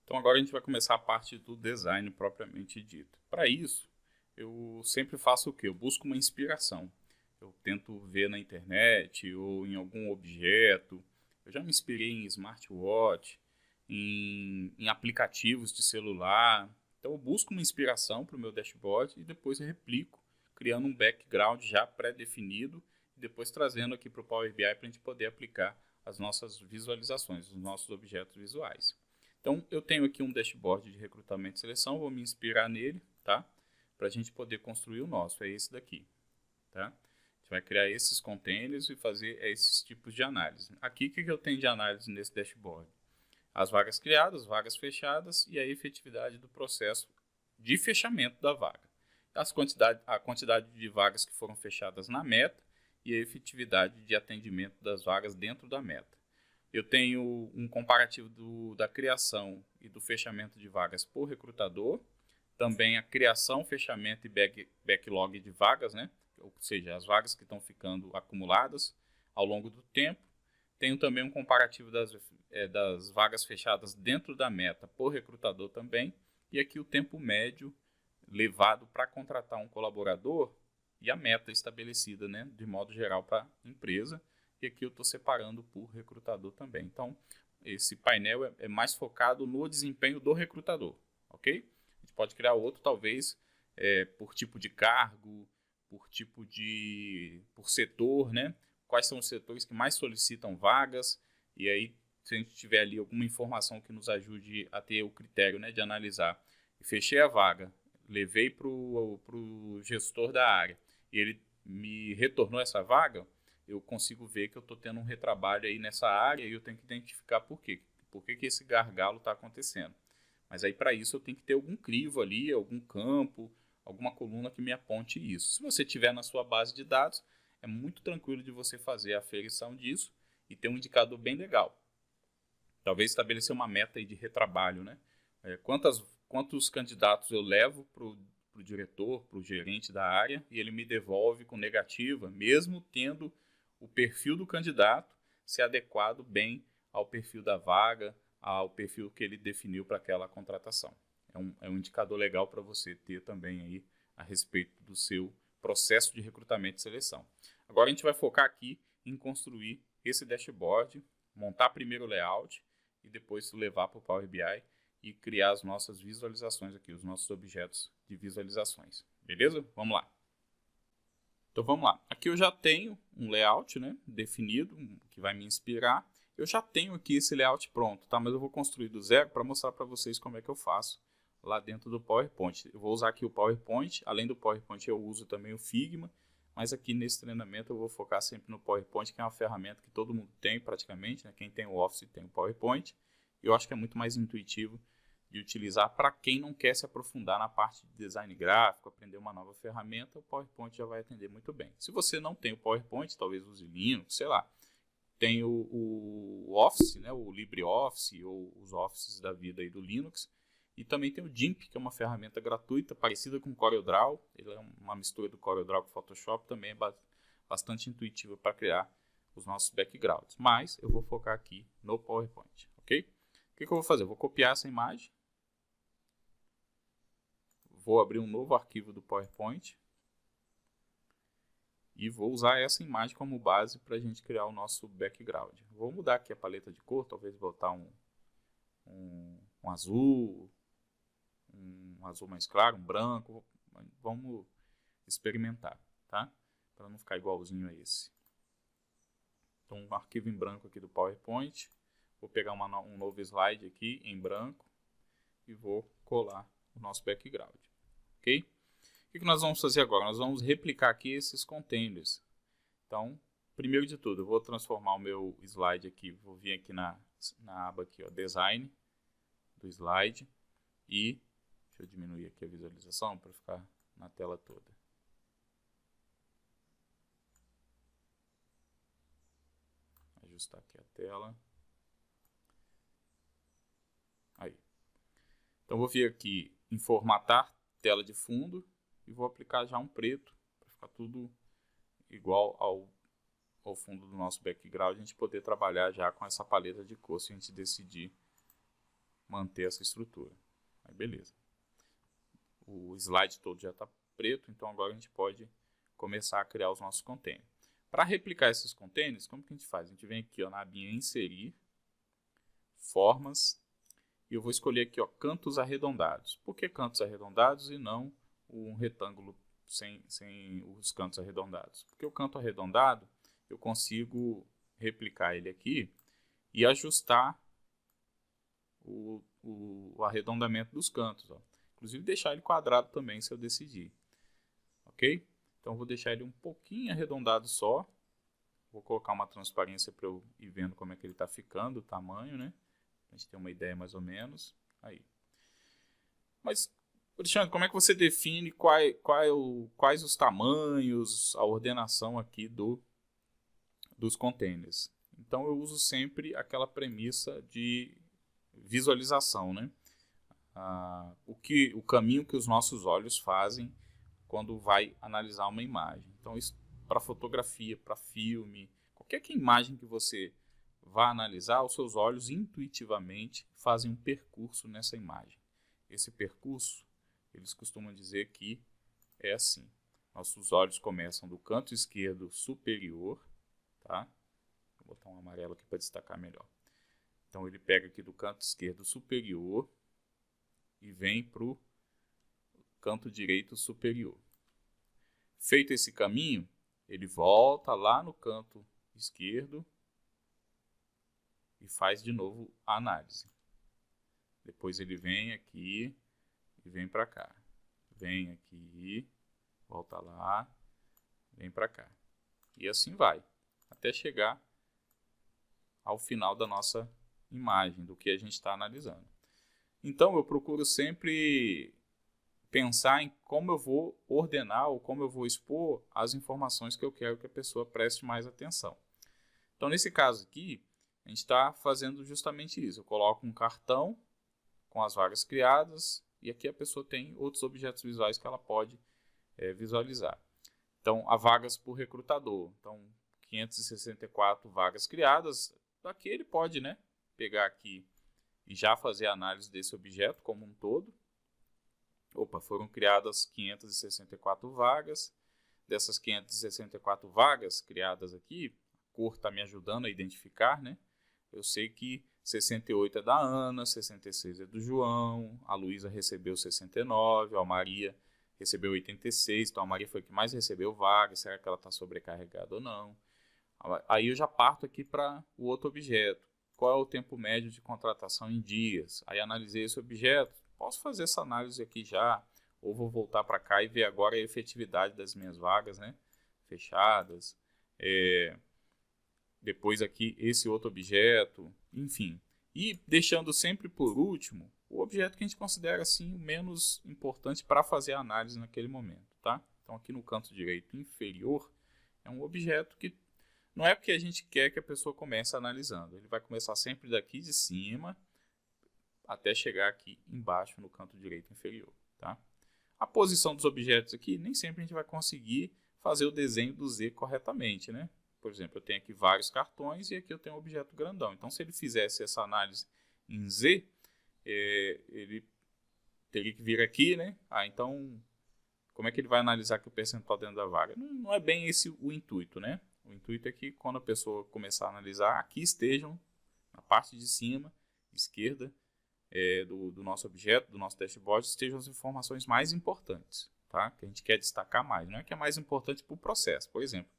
Então agora a gente vai começar a parte do design propriamente dito. Para isso, eu sempre faço o quê? Eu busco uma inspiração. Eu tento ver na internet ou em algum objeto. Eu já me inspirei em smartwatch, em aplicativos de celular. Então eu busco uma inspiração para o meu dashboard e depois eu replico, criando um background já pré-definido e depois trazendo aqui para o Power BI para a gente poder aplicar as nossas visualizações, os nossos objetos visuais. Então eu tenho aqui um dashboard de recrutamento e seleção, vou me inspirar nele, tá? Para a gente poder construir o nosso, é esse daqui, tá? A gente vai criar esses containers e fazer esses tipos de análise. Aqui o que eu tenho de análise nesse dashboard? As vagas criadas, vagas fechadas e a efetividade do processo de fechamento da vaga. A quantidade de vagas que foram fechadas na meta e a efetividade de atendimento das vagas dentro da meta. Eu tenho um comparativo da criação e do fechamento de vagas por recrutador, também a criação, fechamento e backlog de vagas, né? Ou seja, as vagas que estão ficando acumuladas ao longo do tempo. Tenho também um comparativo das vagas fechadas dentro da meta por recrutador também, e aqui o tempo médio levado para contratar um colaborador e a meta estabelecida, né, de modo geral para a empresa, e aqui eu estou separando por recrutador também. Então, esse painel é mais focado no desempenho do recrutador, ok? A gente pode criar outro, talvez, por tipo de cargo, por setor, né? Quais são os setores que mais solicitam vagas, e aí, se a gente tiver ali alguma informação que nos ajude a ter o critério, né, de analisar. Fechei a vaga, levei para o gestor da área, e ele me retornou essa vaga, eu consigo ver que eu estou tendo um retrabalho aí nessa área e eu tenho que identificar por quê. Por que esse gargalo está acontecendo. Mas aí para isso eu tenho que ter algum crivo ali, algum campo, alguma coluna que me aponte isso. Se você tiver na sua base de dados, é muito tranquilo de você fazer a aferição disso e ter um indicador bem legal. Talvez estabelecer uma meta aí de retrabalho, né? Quantos candidatos eu levo para o diretor, para o gerente da área, e ele me devolve com negativa, mesmo tendo o perfil do candidato se adequado bem ao perfil da vaga, ao perfil que ele definiu para aquela contratação. É um indicador legal para você ter também aí a respeito do seu processo de recrutamento e seleção. Agora a gente vai focar aqui em construir esse dashboard, montar primeiro o layout e depois levar para o Power BI e criar as nossas visualizações aqui, os nossos objetos de visualizações. Beleza? Vamos lá. Então vamos lá. Aqui eu já tenho um layout, né, definido, que vai me inspirar. Eu já tenho aqui esse layout pronto, tá? Mas eu vou construir do zero para mostrar para vocês como é que eu faço lá dentro do PowerPoint. Eu vou usar aqui o PowerPoint. Além do PowerPoint eu uso também o Figma. Mas aqui nesse treinamento eu vou focar sempre no PowerPoint, que é uma ferramenta que todo mundo tem praticamente, né? Quem tem o Office tem o PowerPoint. E eu acho que é muito mais intuitivo de utilizar para quem não quer se aprofundar na parte de design gráfico, aprender uma nova ferramenta, o PowerPoint já vai atender muito bem. Se você não tem o PowerPoint, talvez use Linux, sei lá. Tem o Office, né, o LibreOffice ou os Offices da vida aí do Linux. E também tem o GIMP, que é uma ferramenta gratuita, parecida com o CorelDRAW. Ele é uma mistura do CorelDRAW com o Photoshop, também é bastante intuitiva para criar os nossos backgrounds. Mas eu vou focar aqui no PowerPoint, ok? O que eu vou fazer? Eu vou copiar essa imagem. Vou abrir um novo arquivo do PowerPoint. E vou usar essa imagem como base para a gente criar o nosso background. Vou mudar aqui a paleta de cor, talvez botar um azul, um azul mais claro, um branco. Vamos experimentar, tá? Para não ficar igualzinho a esse. Então, um arquivo em branco aqui do PowerPoint. Vou pegar um novo slide aqui em branco e vou colar o nosso background, ok? O que nós vamos fazer agora? Nós vamos replicar aqui esses containers. Então, primeiro de tudo, eu vou transformar o meu slide aqui, vou vir aqui na aba aqui, ó, Design do slide e deixa eu diminuir aqui a visualização para ficar na tela toda. Ajustar aqui a tela. Aí. Então, vou vir aqui em formatar tela de fundo e vou aplicar já um preto para ficar tudo igual ao fundo do nosso background, a gente poder trabalhar já com essa paleta de cor se a gente decidir manter essa estrutura. Aí beleza. O slide todo já está preto, então agora a gente pode começar a criar os nossos containers. Para replicar esses containers, como que a gente faz? A gente vem aqui ó, na abinha inserir, formas, e eu vou escolher aqui ó, cantos arredondados. Por que cantos arredondados e não um retângulo sem os cantos arredondados? Porque o canto arredondado eu consigo replicar ele aqui e ajustar o arredondamento dos cantos. Ó. Inclusive deixar ele quadrado também se eu decidir. Ok? Então vou deixar ele um pouquinho arredondado só. Vou colocar uma transparência para eu ir vendo como é que ele está ficando, o tamanho, né? A gente tem uma ideia mais ou menos. Aí. Mas, Alexandre, como é que você define quais os tamanhos, a ordenação aqui dos containers? Então eu uso sempre aquela premissa de visualização, né? O caminho que os nossos olhos fazem quando vai analisar uma imagem. Então isso para fotografia, para filme, qualquer imagem que você vá analisar, os seus olhos intuitivamente fazem um percurso nessa imagem. Esse percurso, eles costumam dizer que é assim. Nossos olhos começam do canto esquerdo superior, tá? Vou botar um amarelo aqui para destacar melhor. Então ele pega aqui do canto esquerdo superior e vem para o canto direito superior. Feito esse caminho, ele volta lá no canto esquerdo e faz de novo a análise. Depois ele vem aqui e vem para cá. Vem aqui, volta lá, vem para cá. E assim vai, até chegar ao final da nossa imagem, do que a gente está analisando. Então eu procuro sempre pensar em como eu vou ordenar ou como eu vou expor as informações que eu quero que a pessoa preste mais atenção. Então nesse caso aqui, a gente está fazendo justamente isso. Eu coloco um cartão com as vagas criadas e aqui a pessoa tem outros objetos visuais que ela pode visualizar. Então, há vagas por recrutador. Então, 564 vagas criadas. Daqui ele pode, né, pegar aqui e já fazer a análise desse objeto como um todo. Opa, foram criadas 564 vagas. Dessas 564 vagas criadas aqui, a cor está me ajudando a identificar, né? Eu sei que 68 é da Ana, 66 é do João, a Luísa recebeu 69, a Maria recebeu 86, então a Maria foi a que mais recebeu vagas, será que ela está sobrecarregada ou não? Aí eu já parto aqui para o outro objeto. Qual é o tempo médio de contratação em dias? Aí analisei esse objeto, posso fazer essa análise aqui já, ou vou voltar para cá e ver agora a efetividade das minhas vagas, né? Fechadas. Depois aqui esse outro objeto, enfim. E deixando sempre por último o objeto que a gente considera assim o menos importante para fazer a análise naquele momento, tá? Então aqui no canto direito inferior é um objeto que não é porque a gente quer que a pessoa comece analisando. Ele vai começar sempre daqui de cima até chegar aqui embaixo no canto direito inferior, tá? A posição dos objetos aqui, nem sempre a gente vai conseguir fazer o desenho do Z corretamente, né? Por exemplo, eu tenho aqui vários cartões e aqui eu tenho um objeto grandão. Então, se ele fizesse essa análise em Z, ele teria que vir aqui, né? Então, como é que ele vai analisar aqui o percentual dentro da vaga? Não é bem esse o intuito, né? O intuito é que quando a pessoa começar a analisar, aqui estejam, na parte de cima, esquerda, do nosso objeto, do nosso dashboard, estejam as informações mais importantes, tá? Que a gente quer destacar mais. Não é que é mais importante para o processo. Por exemplo,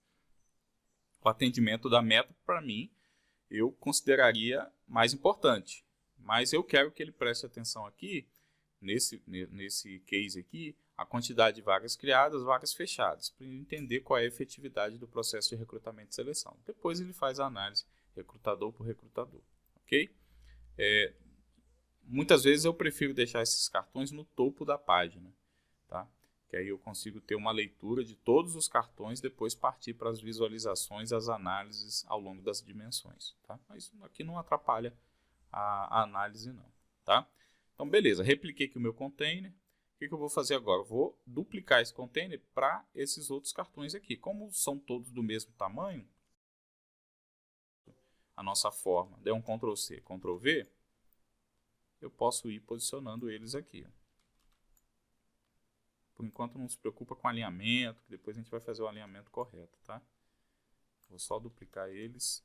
o atendimento da meta, para mim, eu consideraria mais importante. Mas eu quero que ele preste atenção aqui, nesse case aqui, a quantidade de vagas criadas, vagas fechadas, para ele entender qual é a efetividade do processo de recrutamento e seleção. Depois ele faz a análise recrutador por recrutador, ok? Muitas vezes eu prefiro deixar esses cartões no topo da página, tá? Que aí eu consigo ter uma leitura de todos os cartões, depois partir para as visualizações, as análises ao longo das dimensões, tá? Mas isso aqui não atrapalha a análise não, tá? Então beleza, repliquei aqui o meu container. O que eu vou fazer agora? Eu vou duplicar esse container para esses outros cartões aqui. Como são todos do mesmo tamanho, a nossa forma, der um Ctrl+C, Ctrl+V, eu posso ir posicionando eles aqui. Por enquanto não se preocupa com alinhamento, que depois a gente vai fazer o alinhamento correto, tá? Vou só duplicar eles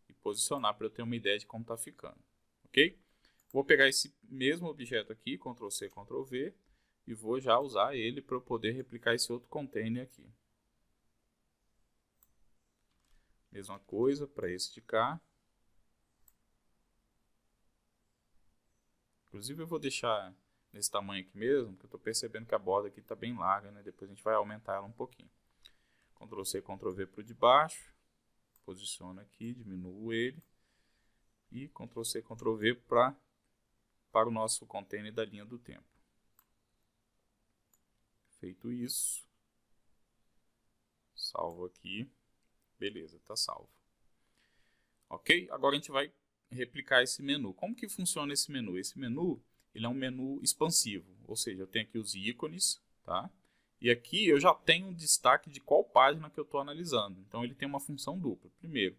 e posicionar para eu ter uma ideia de como está ficando, ok? Vou pegar esse mesmo objeto aqui, Ctrl C, Ctrl V, e vou já usar ele para eu poder replicar esse outro container aqui. Mesma coisa para esse de cá. Inclusive eu vou deixar nesse tamanho aqui mesmo, porque eu estou percebendo que a borda aqui está bem larga, né? Depois a gente vai aumentar ela um pouquinho. Ctrl C, Ctrl V para o de baixo. Posiciono aqui, diminuo ele. E Ctrl C, Ctrl V para o nosso container da linha do tempo. Feito isso, salvo aqui. Beleza, está salvo. Ok? Agora a gente vai replicar esse menu. Como que funciona esse menu? Esse menu ele é um menu expansivo, ou seja, eu tenho aqui os ícones, tá? E aqui eu já tenho um destaque de qual página que eu estou analisando. Então ele tem uma função dupla. Primeiro,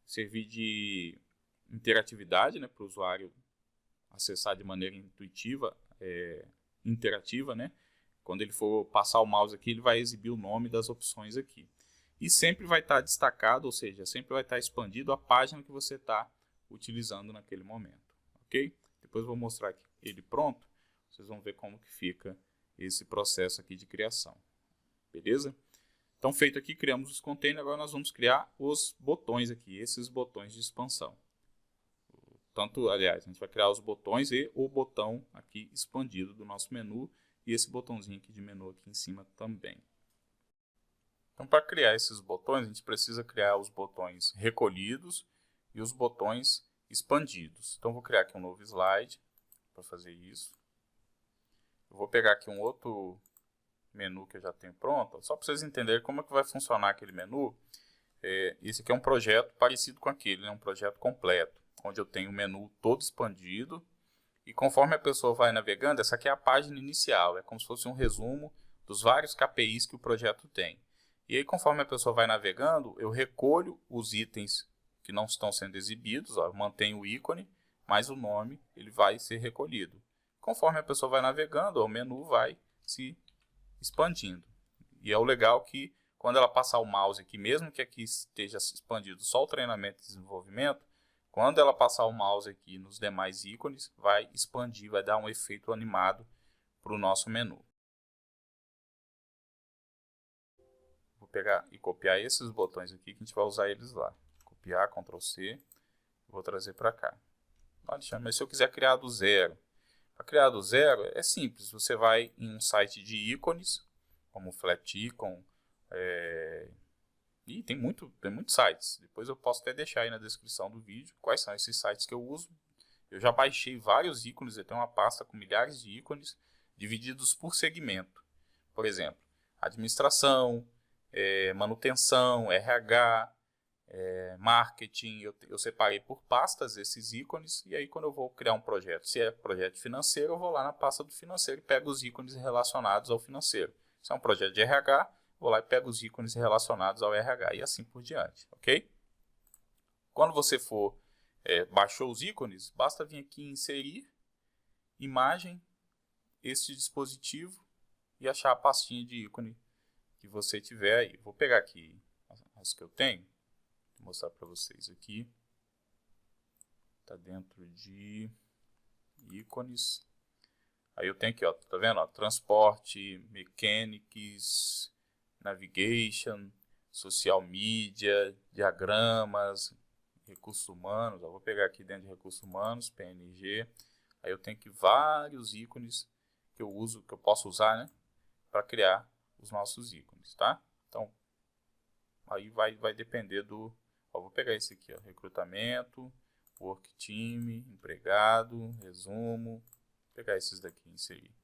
servir de interatividade, né, para o usuário acessar de maneira intuitiva, interativa, né? Quando ele for passar o mouse aqui, ele vai exibir o nome das opções aqui. E sempre vai estar destacado, ou seja, sempre vai estar expandido a página que você está utilizando naquele momento, ok? Depois eu vou mostrar aqui ele pronto, vocês vão ver como que fica esse processo aqui de criação, beleza? Então, feito aqui, criamos os containers, agora nós vamos criar os botões aqui, esses botões de expansão. Tanto, aliás, a gente vai criar os botões e o botão aqui expandido do nosso menu e esse botãozinho aqui de menu aqui em cima também. Então, para criar esses botões, a gente precisa criar os botões recolhidos e os botões expandidos. Então, vou criar aqui um novo slide para fazer isso. Eu vou pegar aqui um outro menu que eu já tenho pronto, só para vocês entenderem como é que vai funcionar aquele menu. Esse aqui é um projeto parecido com aquele, né? Um projeto completo, onde eu tenho o menu todo expandido. E conforme a pessoa vai navegando, essa aqui é a página inicial, é como se fosse um resumo dos vários KPIs que o projeto tem. E aí, conforme a pessoa vai navegando, eu recolho os itens que não estão sendo exibidos, ó, eu mantenho o ícone, mas o nome ele vai ser recolhido. Conforme a pessoa vai navegando, o menu vai se expandindo. E é o legal que quando ela passar o mouse aqui, mesmo que aqui esteja expandido só o treinamento e desenvolvimento, quando ela passar o mouse aqui nos demais ícones, vai expandir, vai dar um efeito animado para o nosso menu. Vou pegar e copiar esses botões aqui que a gente vai usar eles lá. Copiar, Ctrl C, vou trazer para cá. Mas se eu quiser criar do zero, para criar do zero é simples, você vai em um site de ícones, como Flaticon, e tem muitos sites. Depois eu posso até deixar aí na descrição do vídeo quais são esses sites que eu uso. Eu já baixei vários ícones, eu tenho uma pasta com milhares de ícones divididos por segmento. Por exemplo, administração, manutenção, RH, marketing, eu separei por pastas esses ícones, e aí quando eu vou criar um projeto, se é projeto financeiro, eu vou lá na pasta do financeiro e pego os ícones relacionados ao financeiro. Se é um projeto de RH, vou lá e pego os ícones relacionados ao RH e assim por diante, ok? Quando você baixou os ícones, basta vir aqui em inserir, imagem, este dispositivo e achar a pastinha de ícone que você tiver aí. Vou pegar aqui as que eu tenho, vou mostrar para vocês aqui. Está dentro de ícones. Aí eu tenho aqui, ó, tá vendo? Ó, transporte, mechanics, navigation, social media, diagramas, recursos humanos. Ó, vou pegar aqui dentro de recursos humanos, PNG. Aí eu tenho aqui vários ícones que eu uso, que eu posso usar, né, para criar os nossos ícones, tá? Então, aí vai depender do... Ó, vou pegar esse aqui, ó, recrutamento, work team, empregado, resumo. Vou pegar esses daqui e inserir.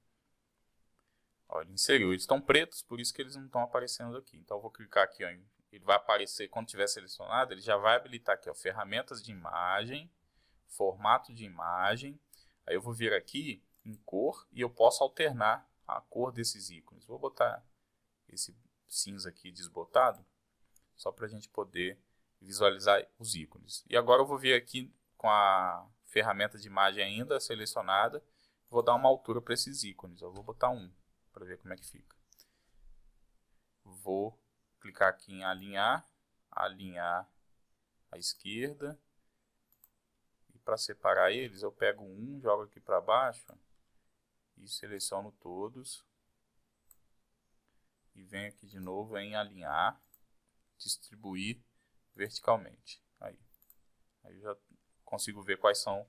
Ó, ele inseriu. Eles estão pretos, por isso que eles não estão aparecendo aqui. Então, eu vou clicar aqui, ó, ele vai aparecer, quando tiver selecionado, ele já vai habilitar aqui, ó, ferramentas de imagem, formato de imagem. Aí eu vou vir aqui em cor e eu posso alternar a cor desses ícones. Vou botar esse cinza aqui desbotado, só para a gente poder visualizar os ícones. E agora eu vou vir aqui com a ferramenta de imagem ainda selecionada. Vou dar uma altura para esses ícones. Eu vou botar 1 para ver como é que fica. Vou clicar aqui em alinhar, alinhar à esquerda. E para separar eles, eu pego um, jogo aqui para baixo e seleciono todos. E venho aqui de novo em alinhar, distribuir verticalmente. Aí eu já consigo ver quais são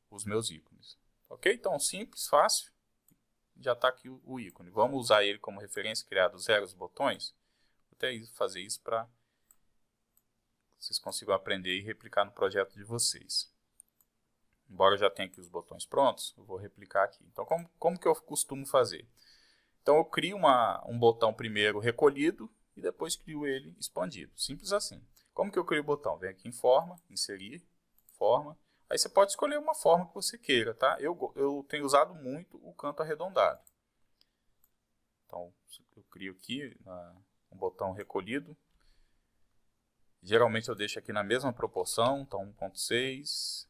os meus ícones. Ok? Então, simples, fácil. Já está aqui o ícone. Vamos usar ele como referência, criar do zero os botões. Vou até fazer isso para vocês consigam aprender e replicar no projeto de vocês. Embora eu já tenha aqui os botões prontos, eu vou replicar aqui. Então, como que eu costumo fazer? Então, eu crio um botão primeiro recolhido e depois crio ele expandido. Simples assim. Como que eu crio o botão? Vem aqui em forma, inserir, forma. Aí você pode escolher uma forma que você queira, tá? Eu tenho usado muito o canto arredondado. Então, eu crio aqui um botão recolhido. Geralmente eu deixo aqui na mesma proporção, então 1.6,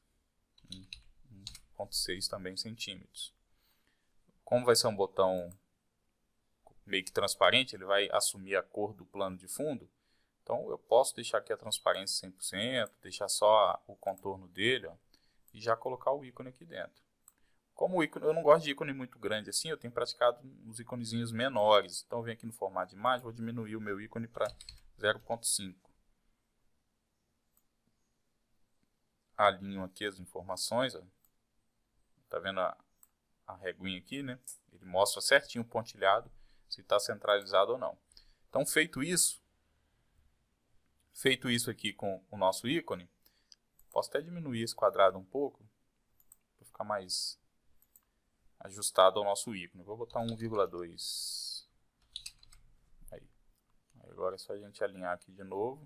1.6 também centímetros. Como vai ser um botão meio que transparente, ele vai assumir a cor do plano de fundo. Então eu posso deixar aqui a transparência 100%, deixar só o contorno dele, ó, e já colocar o ícone aqui dentro. Como o ícone, eu não gosto de ícone muito grande assim, eu tenho praticado uns íconezinhos menores. Então eu venho aqui no formato de imagem, vou diminuir o meu ícone para 0.5. Alinho aqui as informações, ó. Tá vendo a reguinha aqui, né? Ele mostra certinho o pontilhado, se está centralizado ou não. Então, feito isso aqui com o nosso ícone, posso até diminuir esse quadrado um pouco, para ficar mais ajustado ao nosso ícone. Vou botar 1,2. Aí. Agora é só a gente alinhar aqui de novo,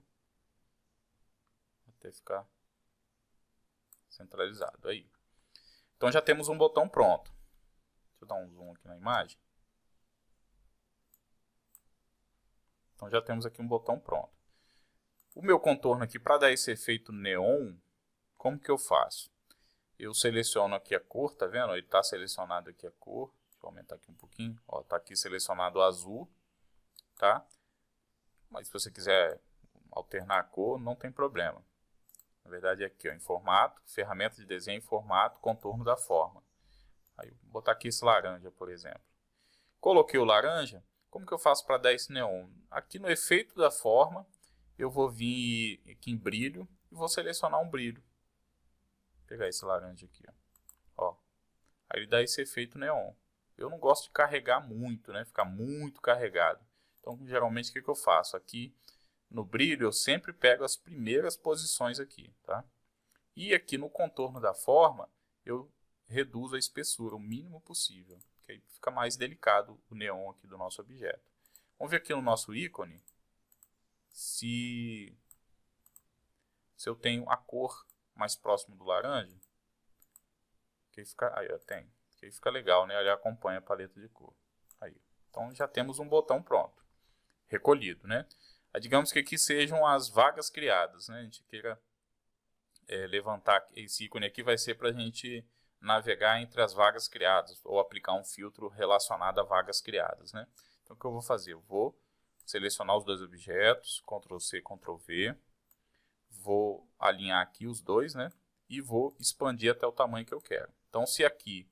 até ficar centralizado. Aí. Então, já temos um botão pronto. Deixa eu dar um zoom aqui na imagem. Então já temos aqui um botão pronto. O meu contorno aqui, para dar esse efeito neon, como que eu faço? Eu seleciono aqui a cor, tá vendo? Ele está selecionado aqui a cor. Deixa eu aumentar aqui um pouquinho. Ó, tá aqui selecionado o azul, tá? Mas se você quiser alternar a cor, não tem problema. Na verdade é aqui, ó, em formato, ferramenta de desenho em formato, contorno da forma. Aí vou botar aqui esse laranja, por exemplo. Coloquei o laranja. Como que eu faço para dar esse neon? Aqui no efeito da forma, eu vou vir aqui em brilho e vou selecionar um brilho. Vou pegar esse laranja aqui, ó. Aí ele dá esse efeito neon. Eu não gosto de carregar muito, né? Ficar muito carregado. Então, geralmente, o que eu faço? Aqui no brilho, eu sempre pego as primeiras posições aqui, tá? E aqui no contorno da forma, eu reduzo a espessura o mínimo possível. Que aí fica mais delicado o neon aqui do nosso objeto. Vamos ver aqui no nosso ícone se eu tenho a cor mais próximo do laranja. Que fica, aí eu tenho. Que aí fica legal, né? Ele acompanha a paleta de cor. Aí. Então já temos um botão pronto, recolhido, né? Aí, digamos que aqui sejam as vagas criadas, né? A gente queira levantar esse ícone aqui, vai ser para a gente navegar entre as vagas criadas ou aplicar um filtro relacionado a vagas criadas, né? Então o que eu vou fazer? Eu vou selecionar os dois objetos, Ctrl C, Ctrl V, vou alinhar aqui os dois, né? E vou expandir até o tamanho que eu quero. Então se aqui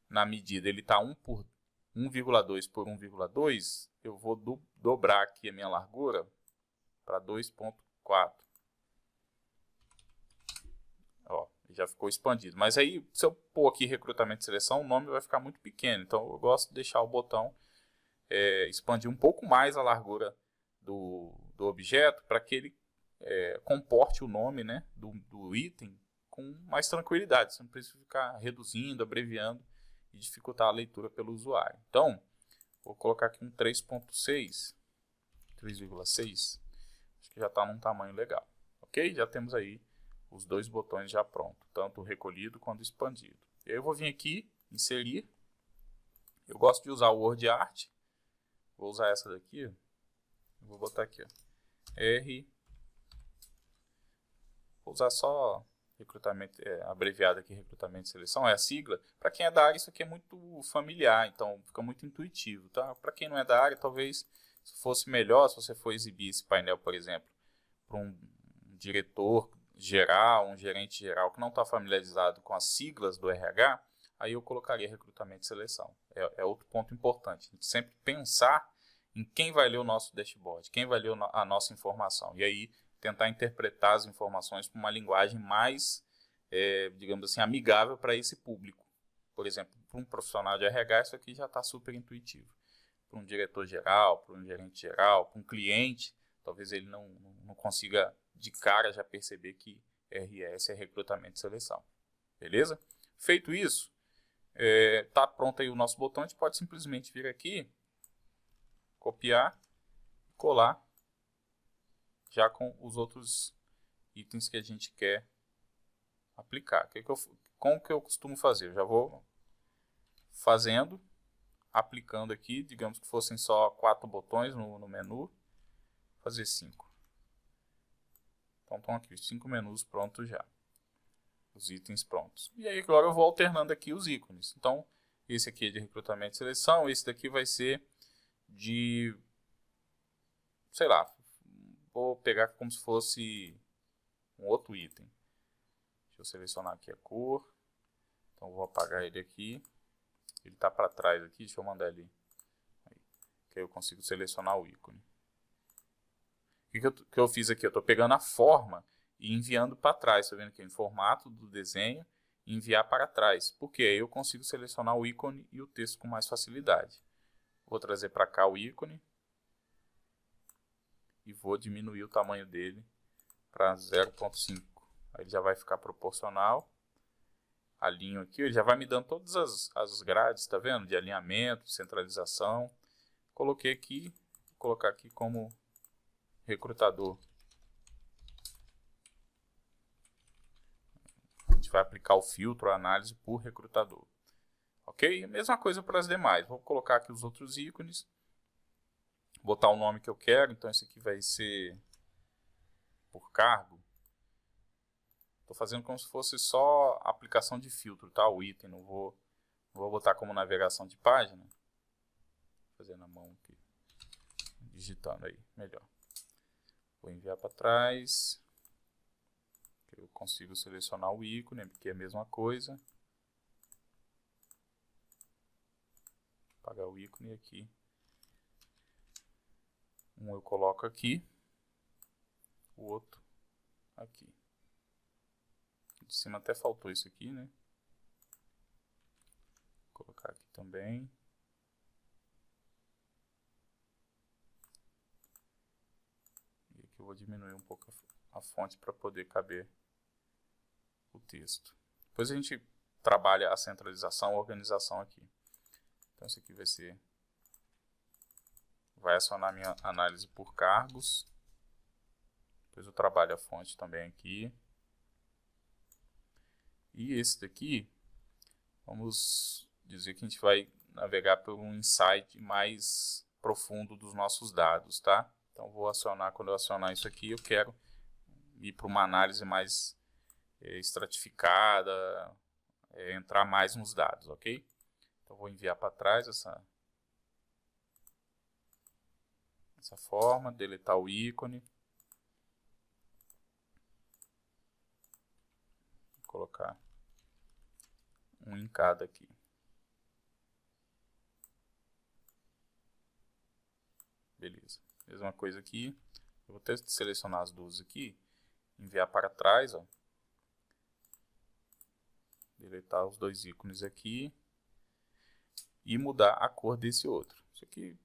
na medida ele está 1,2 por 1,2, eu vou dobrar aqui a minha largura para 2,4. Ó, já ficou expandido. Mas aí, se eu pôr aqui recrutamento e seleção, o nome vai ficar muito pequeno. Então, eu gosto de deixar o botão expandir um pouco mais a largura do objeto para que ele comporte o nome, né, do item com mais tranquilidade. Você não precisa ficar reduzindo, abreviando e dificultar a leitura pelo usuário. Então, vou colocar aqui um 3.6, 3,6. Acho que já está num tamanho legal. Ok? Já temos aí os dois botões já prontos, tanto o recolhido quanto o expandido. Eu vou vir aqui, inserir. Eu gosto de usar o Word Art. Vou usar essa daqui. Eu vou botar aqui, ó, R. Vou usar só recrutamento, abreviado aqui, recrutamento e seleção, é a sigla. Para quem é da área, isso aqui é muito familiar, então fica muito intuitivo, tá? Para quem não é da área, talvez fosse melhor se você for exibir esse painel, por exemplo, para um diretor geral, um gerente geral que não está familiarizado com as siglas do RH, aí eu colocaria recrutamento e seleção. É outro ponto importante. A gente sempre pensar em quem vai ler o nosso dashboard, quem vai ler a nossa informação. E aí tentar interpretar as informações com uma linguagem mais, digamos assim, amigável para esse público. Por exemplo, para um profissional de RH, isso aqui já está super intuitivo. Para um diretor geral, para um gerente geral, para um cliente, talvez ele não consiga de cara já perceber que RS é recrutamento e seleção. Beleza? Feito isso, tá pronto aí o nosso botão, a gente pode simplesmente vir aqui, copiar, colar, já com os outros itens que a gente quer aplicar. Como que eu costumo fazer? Eu já vou fazendo, aplicando aqui, digamos que fossem só 4 botões no menu, fazer 5. Então estão aqui os 5 menus prontos já. Os itens prontos. E aí agora eu vou alternando aqui os ícones. Então esse aqui é de recrutamento e seleção, esse daqui vai ser de, sei lá, vou pegar como se fosse um outro item. Deixa eu selecionar aqui a cor. Então vou apagar ele aqui. Ele está para trás aqui, deixa eu mandar ele aí, que aí eu consigo selecionar o ícone. O que eu fiz aqui? Eu estou pegando a forma e enviando para trás. Está vendo aqui em formato do desenho e enviar para trás. Porque aí eu consigo selecionar o ícone e o texto com mais facilidade. Vou trazer para cá o ícone e vou diminuir o tamanho dele para 0.5. Aí ele já vai ficar proporcional. Alinho aqui, ele já vai me dando todas as grades, tá vendo? De alinhamento, centralização. Coloquei aqui, vou colocar aqui como recrutador. A gente vai aplicar o filtro, a análise por recrutador. Ok? Mesma coisa para as demais. Vou colocar aqui os outros ícones. Botar o nome que eu quero. Então esse aqui vai ser por cargo. Estou fazendo como se fosse só aplicação de filtro, tá? O item. Não vou botar como navegação de página. Vou fazer na mão aqui. Digitando aí, melhor. Vou enviar para trás. Eu consigo selecionar o ícone, porque é a mesma coisa. Apagar o ícone aqui. Um eu coloco aqui. O outro aqui. De cima até faltou isso aqui, né? Vou colocar aqui também. E aqui eu vou diminuir um pouco a fonte para poder caber o texto. Depois a gente trabalha a centralização, a organização aqui. Então isso aqui vai acionar a minha análise por cargos. Depois eu trabalho a fonte também aqui. E esse daqui, vamos dizer que a gente vai navegar por um insight mais profundo dos nossos dados, tá? Então vou acionar, quando eu acionar isso aqui, eu quero ir para uma análise mais estratificada, entrar mais nos dados, ok? Então vou enviar para trás essa forma, deletar o ícone. Vou colocar um em cada aqui. Beleza. Mesma coisa aqui. Eu vou até selecionar as duas aqui. Enviar para trás, ó. Deletar os dois ícones aqui. E mudar a cor desse outro. Isso aqui,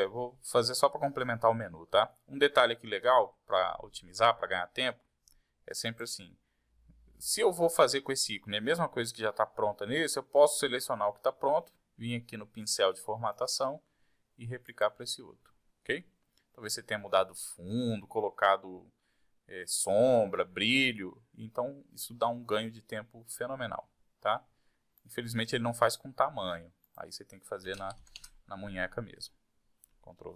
vou fazer só para complementar o menu, tá? Um detalhe aqui legal para otimizar, para ganhar tempo, é sempre assim. Se eu vou fazer com esse ícone a mesma coisa que já está pronta nesse, eu posso selecionar o que está pronto, vir aqui no pincel de formatação e replicar para esse outro, ok? Talvez você tenha mudado o fundo, colocado sombra, brilho, então isso dá um ganho de tempo fenomenal, tá? Infelizmente ele não faz com tamanho, aí você tem que fazer na munheca mesmo. Ctrl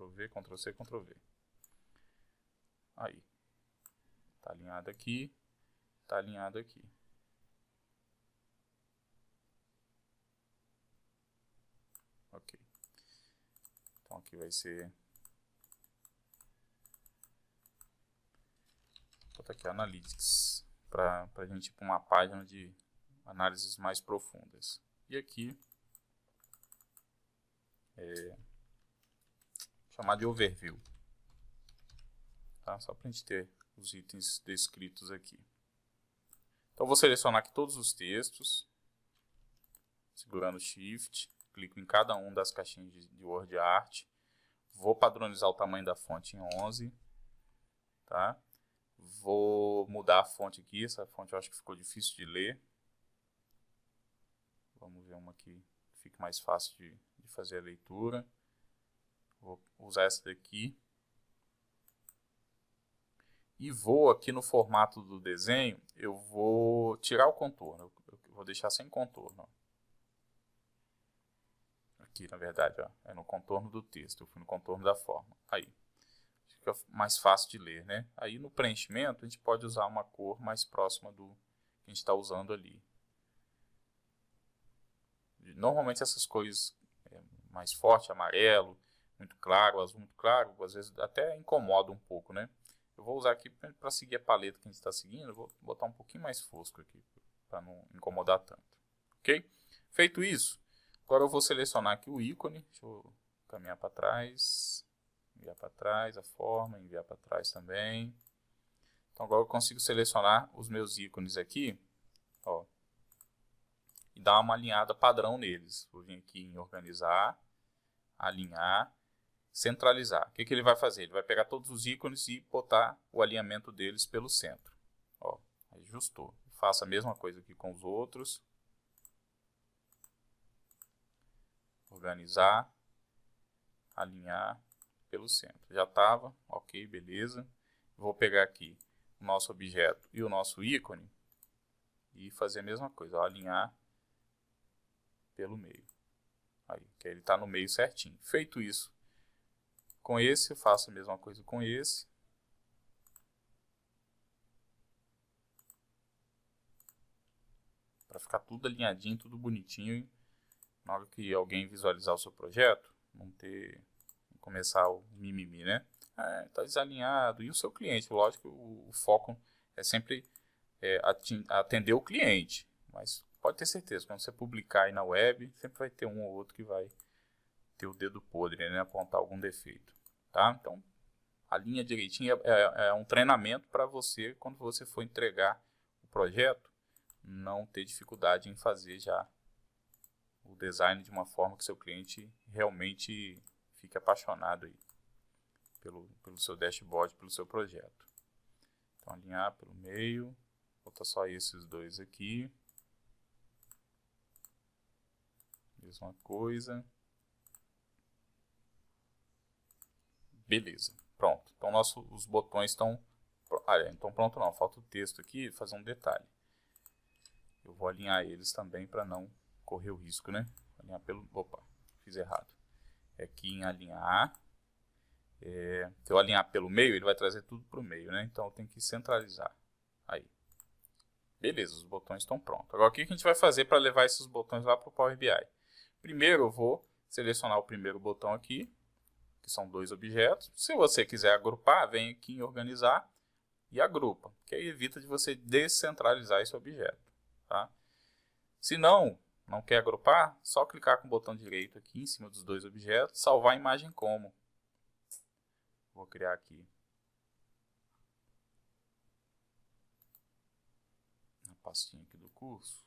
V, Ctrl C, Ctrl V. Aí. Está alinhado aqui, está alinhado aqui. Ok. Então aqui vai ser... Vou botar aqui Analytics, para a gente ir para uma página de análises mais profundas. E aqui, chamar de Overview. Tá? Só para a gente ter os itens descritos aqui. Então, vou selecionar aqui todos os textos, segurando Shift, clico em cada um das caixinhas de Word Art, vou padronizar o tamanho da fonte em 11, tá? Vou mudar a fonte aqui, essa fonte eu acho que ficou difícil de ler. Vamos ver uma aqui que fique mais fácil de fazer a leitura. Vou usar essa daqui. E vou aqui no formato do desenho, eu vou tirar o contorno, eu vou deixar sem contorno. Aqui, na verdade, ó, é no contorno do texto, eu fui no contorno da forma. Aí, fica mais fácil de ler, né? Aí no preenchimento, a gente pode usar uma cor mais próxima do que a gente está usando ali. Normalmente essas cores mais fortes, amarelo, muito claro, azul muito claro, às vezes até incomoda um pouco, né? Eu vou usar aqui para seguir a paleta que a gente está seguindo, eu vou botar um pouquinho mais fosco aqui, para não incomodar tanto. Ok? Feito isso, agora eu vou selecionar aqui o ícone, deixa eu caminhar para trás, enviar para trás a forma, enviar para trás também. Então agora eu consigo selecionar os meus ícones aqui, ó, e dar uma alinhada padrão neles. Vou vir aqui em organizar, alinhar, centralizar. O que ele vai fazer? Ele vai pegar todos os ícones e botar o alinhamento deles pelo centro. Ó, ajustou. Faça a mesma coisa aqui com os outros. Organizar, alinhar pelo centro. Já estava, ok, beleza. Vou pegar aqui o nosso objeto e o nosso ícone e fazer a mesma coisa, ó, alinhar pelo meio. Aí, que ele está no meio certinho. Feito isso, com esse, eu faço a mesma coisa com esse. Para ficar tudo alinhadinho, tudo bonitinho. Na hora que alguém visualizar o seu projeto, não começar o mimimi, né? Está desalinhado. E o seu cliente, lógico, o foco é sempre atender o cliente. Mas pode ter certeza, quando você publicar aí na web, sempre vai ter um ou outro que vai ter o dedo podre, né? Apontar algum defeito. Tá? Então, alinha direitinho, é um treinamento para você, quando você for entregar o projeto, não ter dificuldade em fazer já o design de uma forma que seu cliente realmente fique apaixonado aí pelo seu dashboard, pelo seu projeto. Então, alinhar pelo meio, botar só esses dois aqui. Mesma coisa. Beleza, pronto. Então os botões estão... então pronto não, falta o texto aqui, fazer um detalhe. Eu vou alinhar eles também para não correr o risco, né? Alinhar pelo... Opa, fiz errado. Aqui em alinhar. Se eu alinhar pelo meio, ele vai trazer tudo para o meio, né? Então eu tenho que centralizar. Aí. Beleza, os botões estão prontos. Agora o que a gente vai fazer para levar esses botões lá para o Power BI? Primeiro eu vou selecionar o primeiro botão aqui, que são dois objetos. Se você quiser agrupar, vem aqui em organizar e agrupa, que aí evita de você descentralizar esse objeto. Tá? Se não quer agrupar, só clicar com o botão direito aqui em cima dos dois objetos, salvar a imagem como. Vou criar aqui na pastinha aqui do curso.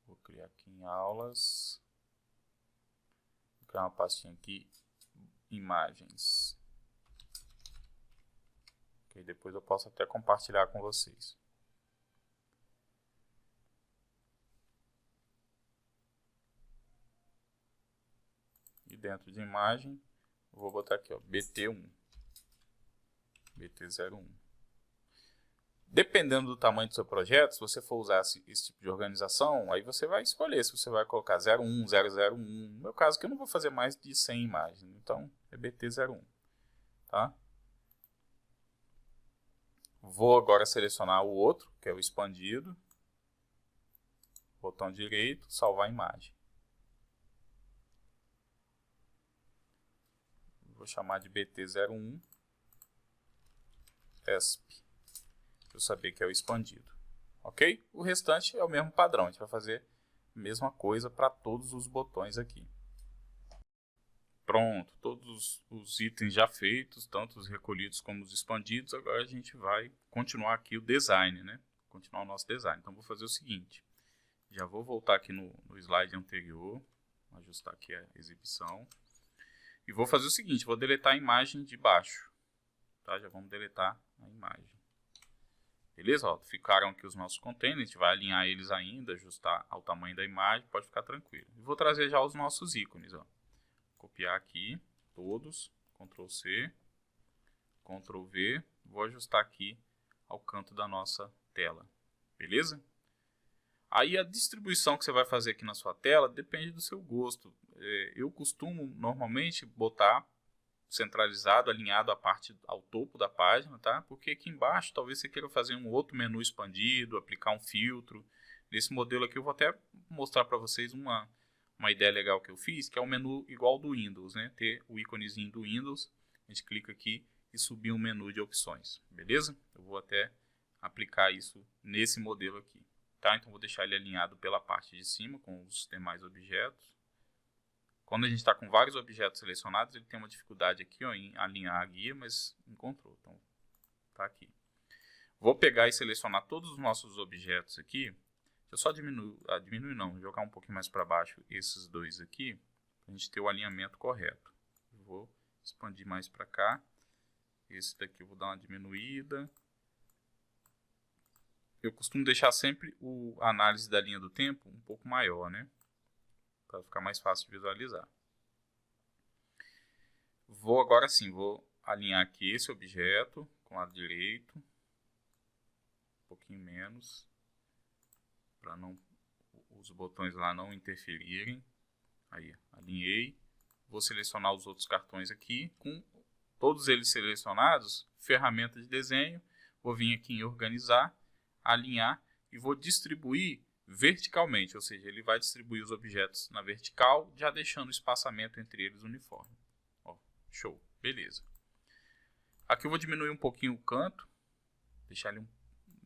Vou criar aqui em aulas. Vou criar uma pastinha aqui, imagens. Que depois eu posso até compartilhar com vocês. E dentro de imagem, eu vou botar aqui, ó, BT1. BT01. Dependendo do tamanho do seu projeto, se você for usar esse tipo de organização, aí você vai escolher se você vai colocar 01, 001. No meu caso aqui eu não vou fazer mais de 100 imagens, então é BT01. tá? Vou agora selecionar o outro, que é o expandido. Botão direito, salvar a imagem. Vou chamar de BT01 ESP, para eu saber que é o expandido. Ok? O restante é o mesmo padrão, a gente vai fazer a mesma coisa para todos os botões aqui. Pronto, todos os itens já feitos, tanto os recolhidos como os expandidos. Agora a gente vai continuar aqui o design, né? Continuar o nosso design. Então vou fazer o seguinte, já vou voltar aqui no slide anterior, ajustar aqui a exibição. E vou fazer o seguinte, vou deletar a imagem de baixo, tá? Já vamos deletar a imagem. Beleza? Ó, ficaram aqui os nossos containers, a gente vai alinhar eles ainda, ajustar ao tamanho da imagem, pode ficar tranquilo. E vou trazer já os nossos ícones, ó. Copiar aqui todos, Ctrl C, Ctrl V, vou ajustar aqui ao canto da nossa tela, beleza? Aí a distribuição que você vai fazer aqui na sua tela depende do seu gosto. Eu costumo normalmente botar centralizado, alinhado à parte ao topo da página, tá? Porque aqui embaixo talvez você queira fazer um outro menu expandido, aplicar um filtro. Nesse modelo aqui eu vou até mostrar para vocês uma ideia legal que eu fiz, que é um menu igual ao do Windows, né? Ter o íconezinho do Windows, a gente clica aqui e subir um menu de opções, beleza? Eu vou até aplicar isso nesse modelo aqui, tá? Então vou deixar ele alinhado pela parte de cima com os demais objetos. Quando a gente está com vários objetos selecionados, ele tem uma dificuldade aqui, ó, em alinhar a guia, mas encontrou, então tá aqui. Vou pegar e selecionar todos os nossos objetos aqui. Eu só diminuir não, jogar um pouquinho mais para baixo esses dois aqui, para a gente ter o alinhamento correto. Vou expandir mais para cá. Esse daqui eu vou dar uma diminuída. Eu costumo deixar sempre a análise da linha do tempo um pouco maior, né? Para ficar mais fácil de visualizar. Vou agora sim, vou alinhar aqui esse objeto com o lado direito. Um pouquinho menos. Para os botões lá não interferirem. Aí, alinhei. Vou selecionar os outros cartões aqui. Com todos eles selecionados, ferramenta de desenho. Vou vir aqui em organizar, alinhar e vou distribuir verticalmente. Ou seja, ele vai distribuir os objetos na vertical, já deixando o espaçamento entre eles uniforme. Ó, show, beleza. Aqui eu vou diminuir um pouquinho o canto. Deixar ele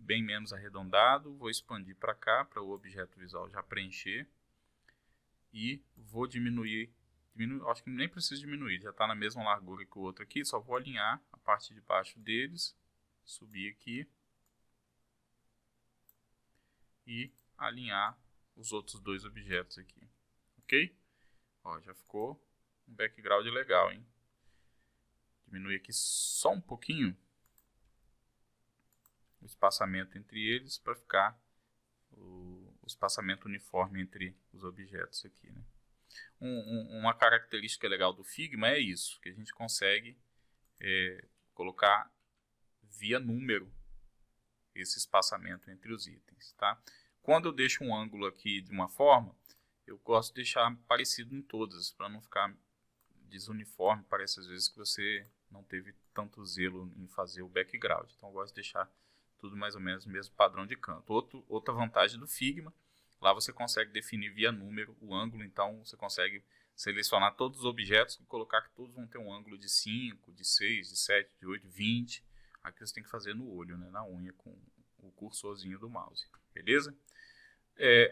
bem menos arredondado, vou expandir para cá, para o objeto visual já preencher, e vou diminuir, acho que nem preciso diminuir, já está na mesma largura que o outro aqui, só vou alinhar a parte de baixo deles, subir aqui, e alinhar os outros dois objetos aqui, ok? Ó, já ficou um background legal, hein? Diminuir aqui só um pouquinho o espaçamento entre eles para ficar o espaçamento uniforme entre os objetos aqui, né? Uma característica legal do Figma é isso, que a gente consegue colocar via número esse espaçamento entre os itens, tá? Quando eu deixo um ângulo aqui de uma forma, eu gosto de deixar parecido em todas, para não ficar desuniforme. Parece às vezes que você não teve tanto zelo em fazer o background, então eu gosto de deixar tudo mais ou menos o mesmo padrão de canto. Outra vantagem do Figma, lá você consegue definir via número o ângulo, então você consegue selecionar todos os objetos e colocar que todos vão ter um ângulo de 5, de 6, de 7, de 8, 20. Aqui você tem que fazer no olho, né, na unha, com o cursorzinho do mouse, beleza?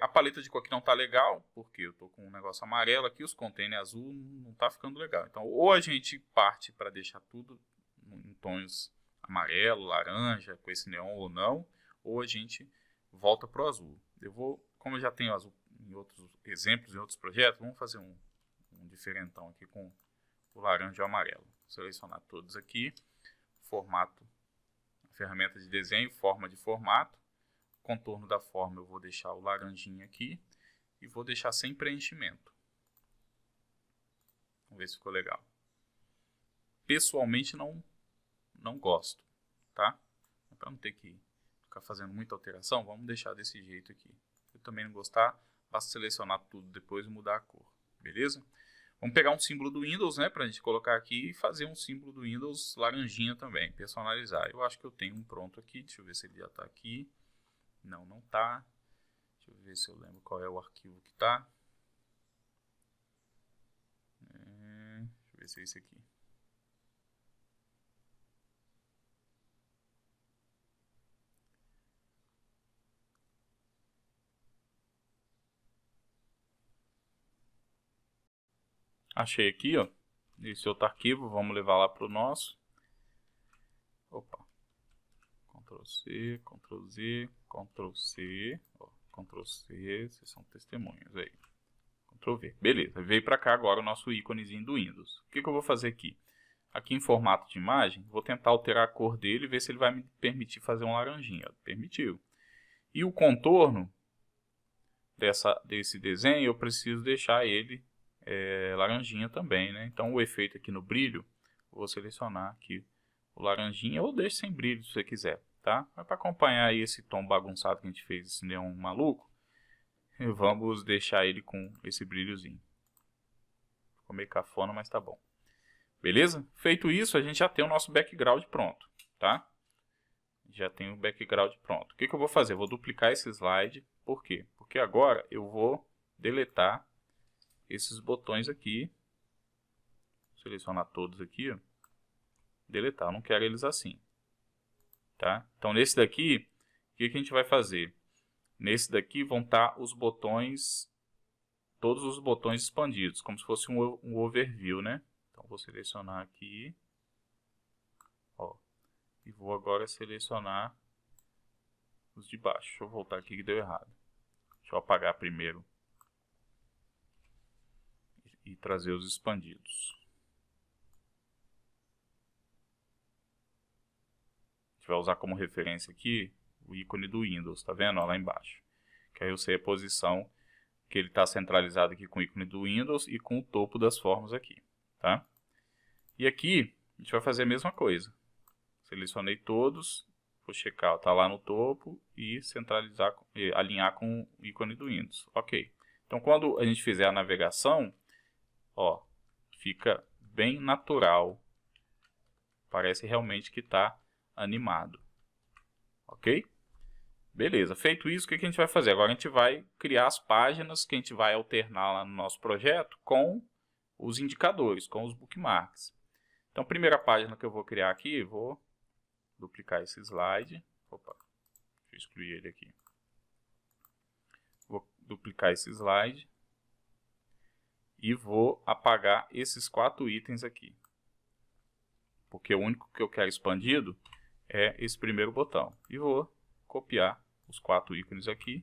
A paleta de cor aqui não está legal, porque eu estou com um negócio amarelo aqui, os containers azul não está ficando legal. Então, ou a gente parte para deixar tudo em tons amarelo, laranja, com esse neon ou não, ou a gente volta para o azul. Como eu já tenho azul em outros exemplos, em outros projetos, vamos fazer um diferentão aqui com o laranja e o amarelo. Vou selecionar todos aqui, formato, ferramenta de desenho, forma de formato, contorno da forma eu vou deixar o laranjinha aqui e vou deixar sem preenchimento. Vamos ver se ficou legal. Pessoalmente não gosto, tá? Para não ter que ficar fazendo muita alteração, vamos deixar desse jeito aqui. Se eu também não gostar, basta selecionar tudo depois e mudar a cor, beleza? Vamos pegar um símbolo do Windows, né, para a gente colocar aqui e fazer um símbolo do Windows laranjinha também, personalizar. Eu acho que eu tenho um pronto aqui, deixa eu ver se ele já está aqui. Não, não está. Deixa eu ver se eu lembro qual é o arquivo que está. Deixa eu ver se é esse aqui. Achei aqui, ó, esse outro arquivo, vamos levar lá para o nosso. Opa, Ctrl C, Ctrl Z, Ctrl C, ó, Ctrl C, vocês são testemunhas aí. Ctrl V, beleza, veio para cá agora o nosso íconezinho do Windows. O que eu vou fazer aqui? Aqui em formato de imagem, vou tentar alterar a cor dele e ver se ele vai me permitir fazer um laranjinha. Permitiu. E o contorno desse desenho, eu preciso deixar ele laranjinha também, né? Então o efeito aqui no brilho, vou selecionar aqui o laranjinha ou deixe sem brilho se você quiser, tá? Mas para acompanhar aí esse tom bagunçado que a gente fez, esse neon maluco, vamos deixar ele com esse brilhozinho. Ficou meio cafona, mas tá bom. Beleza? Feito isso, a gente já tem o nosso background pronto, tá? Já tem o background pronto. O que eu vou fazer? Eu vou duplicar esse slide. Por quê? Porque agora eu vou deletar esses botões aqui, selecionar todos aqui, ó, deletar, eu não quero eles assim, tá? Então nesse daqui, o que a gente vai fazer? Nesse daqui vão estar os botões, todos os botões expandidos, como se fosse um overview, né? Então vou selecionar aqui, ó, e vou agora selecionar os de baixo. Deixa eu voltar aqui que deu errado. Deixa eu apagar primeiro e trazer os expandidos. A gente vai usar como referência aqui o ícone do Windows, tá vendo? Ó, lá embaixo. Que aí eu sei a posição que ele está centralizado aqui com o ícone do Windows e com o topo das formas aqui, tá? E aqui a gente vai fazer a mesma coisa. Selecionei todos, vou checar, tá lá no topo e centralizar, alinhar com o ícone do Windows. Ok. Então quando a gente fizer a navegação, ó, fica bem natural. Parece realmente que está animado. Ok? Beleza. Feito isso, o que a gente vai fazer? Agora a gente vai criar as páginas que a gente vai alternar lá no nosso projeto com os indicadores, com os bookmarks. Então a primeira página que eu vou criar aqui, vou duplicar esse slide. Opa, deixa eu excluir ele aqui. Vou duplicar esse slide. E vou apagar esses 4 itens aqui. Porque o único que eu quero expandido é esse primeiro botão. E vou copiar os 4 ícones aqui.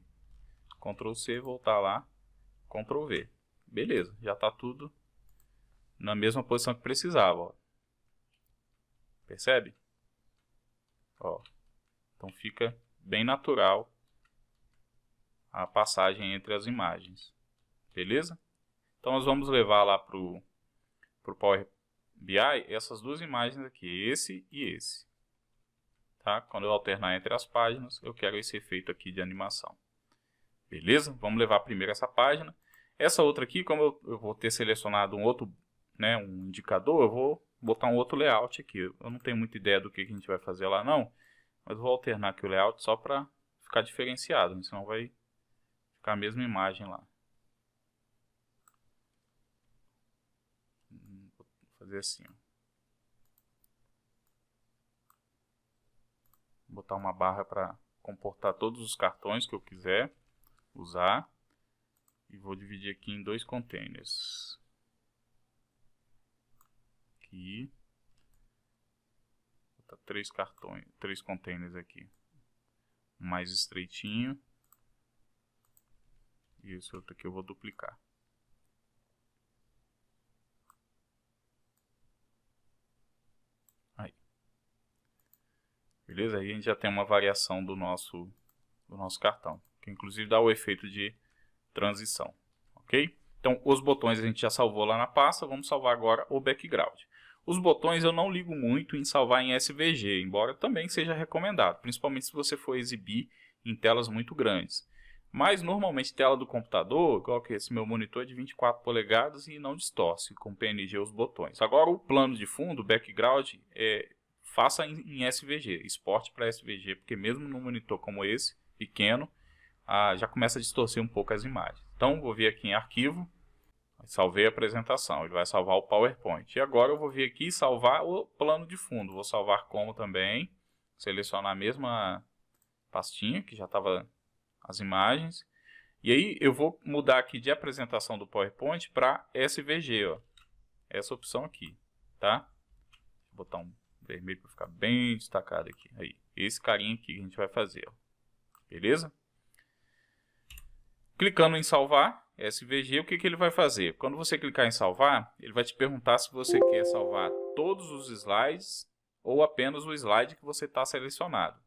Ctrl C, voltar lá, Ctrl V. Beleza, já está tudo na mesma posição que precisava. Ó. Percebe? Ó. Então fica bem natural a passagem entre as imagens. Beleza? Então nós vamos levar lá para o Power BI essas duas imagens aqui, esse e esse. Tá? Quando eu alternar entre as páginas, eu quero esse efeito aqui de animação. Beleza? Vamos levar primeiro essa página. Essa outra aqui, como eu vou ter selecionado um outro, né, um indicador, eu vou botar um outro layout aqui. Eu não tenho muita ideia do que a gente vai fazer lá não, mas vou alternar aqui o layout só para ficar diferenciado, né? Senão vai ficar a mesma imagem lá. Vou fazer assim, ó. Vou botar uma barra para comportar todos os cartões que eu quiser usar. E vou dividir aqui em 2 containers. Aqui. Vou botar 3 containers aqui. Um mais estreitinho. E esse outro aqui eu vou duplicar. Aí. Beleza? Aí a gente já tem uma variação do nosso cartão. Que inclusive dá o efeito de transição, ok? Então, os botões a gente já salvou lá na pasta, vamos salvar agora o background. Os botões eu não ligo muito em salvar em SVG, embora também seja recomendado, principalmente se você for exibir em telas muito grandes. Mas normalmente tela do computador, igual que esse meu monitor é de 24 polegadas e não distorce com PNG os botões. Agora o plano de fundo, o background, faça em SVG, exporte para SVG, porque mesmo num monitor como esse, pequeno, já começa a distorcer um pouco as imagens. Então vou vir aqui em arquivo, salvei a apresentação, ele vai salvar o PowerPoint. E agora eu vou vir aqui e salvar o plano de fundo, vou salvar como também, selecionar a mesma pastinha que já estava as imagens. E aí eu vou mudar aqui de apresentação do PowerPoint para SVG, ó. Essa opção aqui, tá? Vou botar um vermelho para ficar bem destacado aqui. Aí, esse carinha aqui que a gente vai fazer, ó. Beleza? Clicando em salvar, SVG, o que ele vai fazer? Quando você clicar em salvar, ele vai te perguntar se você quer salvar todos os slides ou apenas o slide que você está selecionado.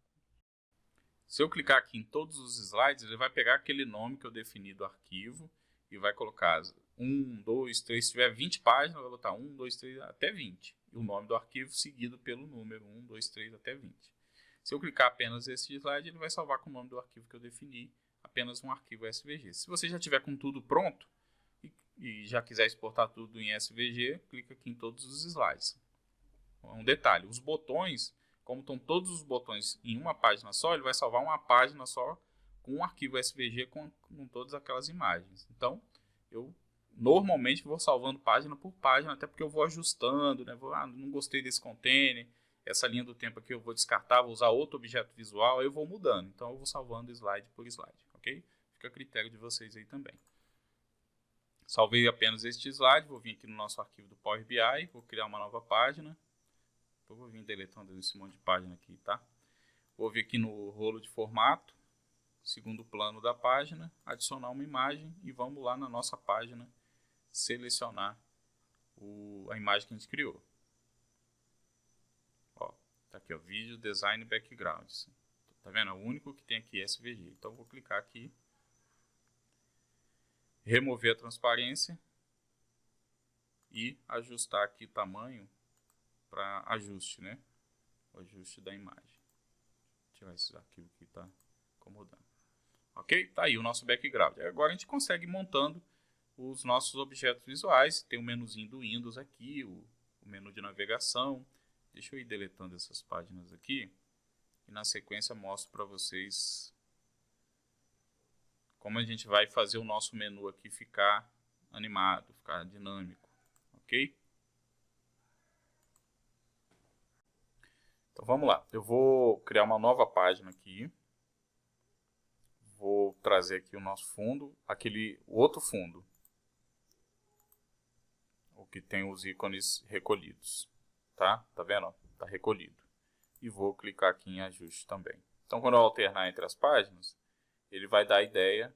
Se eu clicar aqui em todos os slides, ele vai pegar aquele nome que eu defini do arquivo e vai colocar 1, 2, 3, se tiver 20 páginas, vai botar 1, 2, 3, até 20. E o nome do arquivo seguido pelo número 1, 2, 3, até 20. Se eu clicar apenas esse slide, ele vai salvar com o nome do arquivo que eu defini, apenas um arquivo SVG. Se você já tiver com tudo pronto e já quiser exportar tudo em SVG, clica aqui em todos os slides. Um detalhe, os botões, como estão todos os botões em uma página só, ele vai salvar uma página só com um arquivo SVG com todas aquelas imagens. Então, eu normalmente vou salvando página por página, até porque eu vou ajustando, né? Não gostei desse container, essa linha do tempo aqui eu vou descartar, vou usar outro objeto visual, aí eu vou mudando. Então, eu vou salvando slide por slide, ok? Fica a critério de vocês aí também. Salvei apenas este slide, vou vir aqui no nosso arquivo do Power BI, vou criar uma nova página. Eu vou vir deletando esse monte de página aqui, tá? Vou vir aqui no rolo de formato, segundo plano da página, adicionar uma imagem e vamos lá na nossa página selecionar a imagem que a gente criou. Ó, tá aqui, ó, vídeo, design, backgrounds. Tá vendo? É o único que tem aqui SVG. Então vou clicar aqui, remover a transparência e ajustar aqui o tamanho para ajuste, né? O ajuste da imagem. Vou tirar esses arquivos que está incomodando. Ok? Tá aí o nosso background. Agora a gente consegue ir montando os nossos objetos visuais. Tem o menuzinho do Windows aqui, o menu de navegação. Deixa eu ir deletando essas páginas aqui. E na sequência mostro para vocês como a gente vai fazer o nosso menu aqui ficar animado, ficar dinâmico. Ok? Então vamos lá, eu vou criar uma nova página aqui, vou trazer aqui o nosso fundo, o outro fundo, o que tem os ícones recolhidos, tá? Tá vendo? Tá recolhido. E vou clicar aqui em ajuste também. Então quando eu alternar entre as páginas, ele vai dar a ideia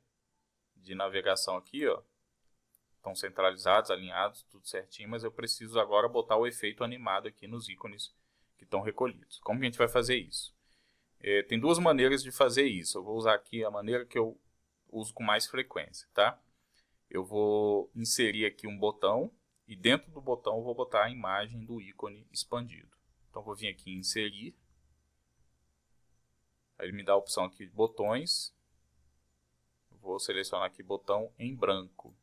de navegação aqui, ó. Estão centralizados, alinhados, tudo certinho, mas eu preciso agora botar o efeito animado aqui nos ícones que estão recolhidos. Como que a gente vai fazer isso? Tem duas maneiras de fazer isso. Eu vou usar aqui a maneira que eu uso com mais frequência, tá? Eu vou inserir aqui um botão e dentro do botão eu vou botar a imagem do ícone expandido. Então vou vir aqui em inserir. Aí ele me dá a opção aqui de botões. Vou selecionar aqui botão em branco.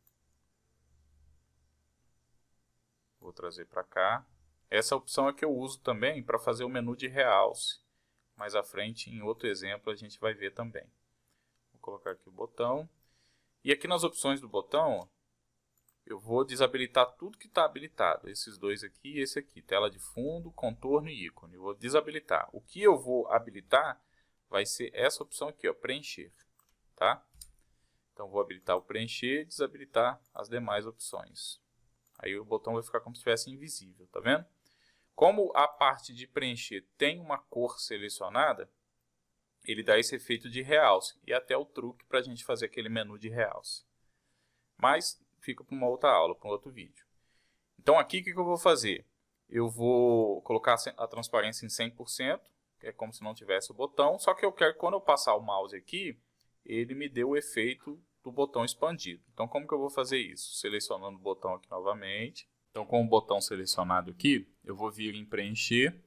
Vou trazer para cá. Essa opção é que eu uso também para fazer o menu de realce. Mais à frente, em outro exemplo, a gente vai ver também. Vou colocar aqui o botão. E aqui nas opções do botão, eu vou desabilitar tudo que está habilitado. Esses dois aqui e esse aqui. Tela de fundo, contorno e ícone. Eu vou desabilitar. O que eu vou habilitar vai ser essa opção aqui, ó, preencher. Tá? Então, vou habilitar o preencher e desabilitar as demais opções. Aí o botão vai ficar como se estivesse invisível, tá vendo? Como a parte de preencher tem uma cor selecionada, ele dá esse efeito de realce e até o truque para a gente fazer aquele menu de realce. Mas fica para uma outra aula, para um outro vídeo. Então aqui o que eu vou fazer? Eu vou colocar a transparência em 100%, que é como se não tivesse o botão, só que eu quero que quando eu passar o mouse aqui, ele me dê o efeito do botão expandido. Então como que eu vou fazer isso? Selecionando o botão aqui novamente. Então com o botão selecionado aqui, eu vou vir em preencher.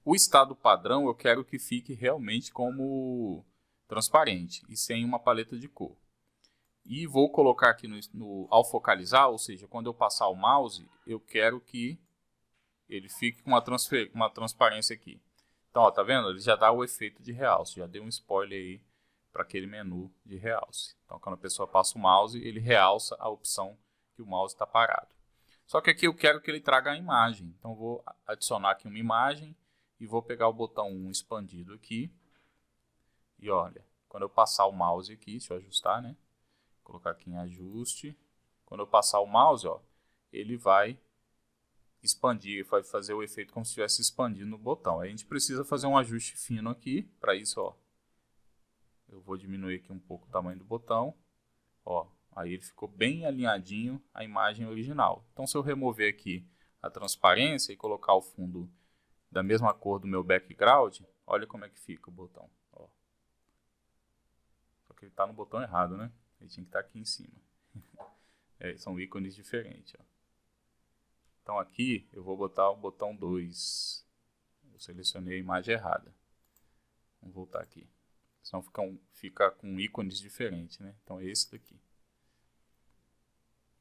O estado padrão eu quero que fique realmente como transparente e sem uma paleta de cor. E vou colocar aqui ao focalizar, ou seja, quando eu passar o mouse, eu quero que ele fique com uma transparência aqui. Então, ó, tá vendo? Ele já dá o efeito de realce, já deu um spoiler aí para aquele menu de realce. Então, quando a pessoa passa o mouse, ele realça a opção que o mouse está parado. Só que aqui eu quero que ele traga a imagem. Então, vou adicionar aqui uma imagem e vou pegar o botão 1 expandido aqui. E olha, quando eu passar o mouse aqui, deixa eu ajustar, né? Vou colocar aqui em ajuste. Quando eu passar o mouse, ó, ele vai expandir, vai fazer o efeito como se estivesse expandindo no botão. Aí a gente precisa fazer um ajuste fino aqui. Para isso, ó, eu vou diminuir aqui um pouco o tamanho do botão. Ó, aí ele ficou bem alinhadinho à imagem original. Então, se eu remover aqui a transparência e colocar o fundo da mesma cor do meu background, olha como é que fica o botão. Ó. Só que ele está no botão errado, né? Ele tinha que estar aqui em cima. São ícones diferentes. Ó. Então aqui eu vou botar o botão 2. Eu selecionei a imagem errada. Vamos voltar aqui. Senão fica com ícones diferentes, né? Então é esse daqui.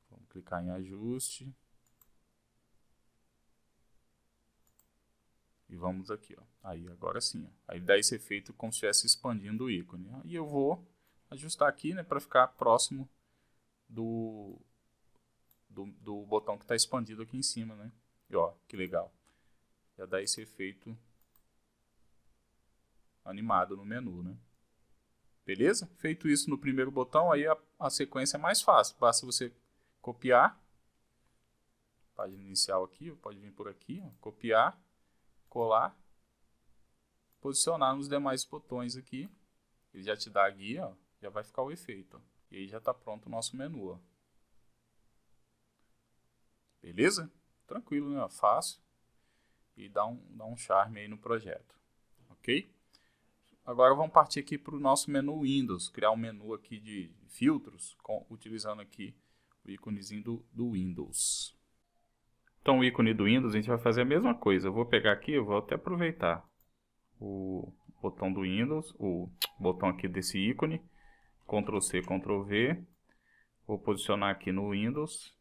Vamos clicar em ajuste. E vamos aqui, ó. Aí agora sim, ó. Aí dá esse efeito como se estivesse expandindo o ícone. E eu vou ajustar aqui, né, para ficar próximo do botão que está expandido aqui em cima, né? E ó, que legal. Já dá esse efeito animado no menu, né? Beleza? Feito isso no primeiro botão, aí a sequência é mais fácil. Basta você copiar. Página inicial aqui, pode vir por aqui, ó, copiar, colar, posicionar nos demais botões aqui. Ele já te dá a guia, ó, já vai ficar o efeito. Ó, e aí já está pronto o nosso menu. Ó. Beleza? Tranquilo, né? Fácil. E dá um charme aí no projeto. Ok? Agora vamos partir aqui para o nosso menu Windows. Criar um menu aqui de filtros, utilizando aqui o íconezinho do Windows. Então o ícone do Windows a gente vai fazer a mesma coisa. Eu vou pegar aqui, eu vou até aproveitar o botão do Windows, o botão aqui desse ícone. Ctrl C, Ctrl V. Vou posicionar aqui no Windows.